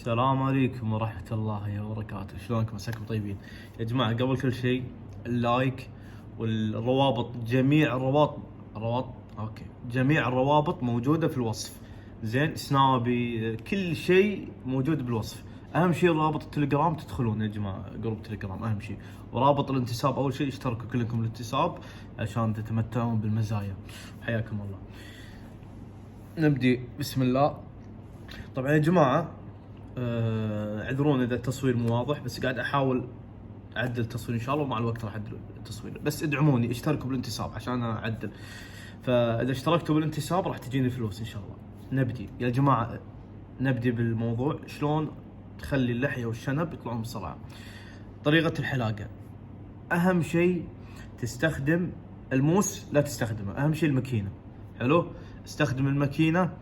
السلام عليكم ورحمة الله وبركاته. شلونكم؟ مساكم طيبين يا جماعة. قبل كل شيء اللايك والروابط، جميع الروابط اوكي، جميع الروابط موجودة في الوصف. زين، سنابي كل شيء موجود بالوصف. اهم شيء رابط التليجرام، تدخلون يا جماعة جروب تليجرام اهم شيء. ورابط الانتساب اول شيء، اشتركوا كلكم الانتساب عشان تتمتعون بالمزايا. حياكم الله. نبدي بسم الله. طبعا يا جماعة اعذرون اذا التصوير مو واضح، بس قاعد احاول اعدل التصوير ان شاء الله، ومع الوقت راح اعدل التصوير. بس ادعموني، اشتركوا بالانتساب عشان اعدل. فاذا اشتركتوا بالانتساب راح تجيني فلوس ان شاء الله. نبدي يا جماعه، نبدي بالموضوع. شلون تخلي اللحيه والشنب يطلعون بسرعه؟ طريقه الحلاقه، اهم شيء تستخدم الموس، لا تستخدمه. اهم شيء الماكينه. حلو، استخدم الماكينه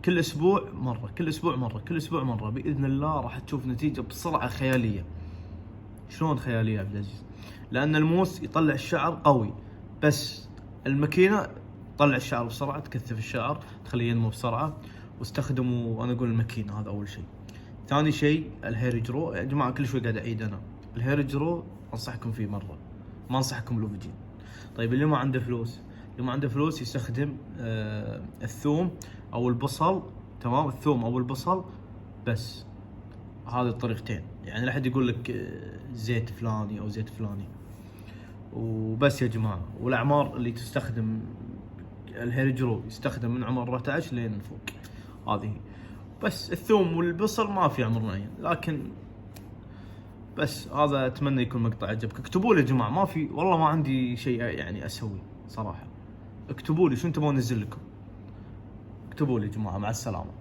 كل اسبوع مره، كل اسبوع مره، كل اسبوع مره، باذن الله راح تشوف نتيجه بسرعه خياليه. شلون خياليه يا عبد العزيز؟ لان الموس يطلع الشعر قوي، بس الماكينه تطلع الشعر بسرعه، تكثف الشعر، تخليه ينمو بسرعه. واستخدموا، انا اقول الماكينه، هذا اول شيء. ثاني شيء الهير جرو يا جماعه، كل شوي قاعد اعيد انا. الهير جرو انصحكم فيه مره، ما انصحكم لوفيجين. طيب اللي ما عنده فلوس، يستخدم الثوم او البصل. تمام، الثوم او البصل بس. هذه الطريقتين، يعني لا حد يقول لك زيت فلاني او زيت فلاني. وبس يا جماعه. والاعمار اللي تستخدم الهير جرو يستخدم من عمر 14 لين فوق. هذه بس. الثوم والبصل ما في عمر معين، لكن بس هذا. اتمنى يكون مقطع عجبك. اكتبوا لي يا جماعه، ما في والله، ما عندي شيء يعني اسوي صراحه. اكتبوا لي شو انتم تبون انزل لكم. اكتبوا لي يا جماعه. مع السلامه.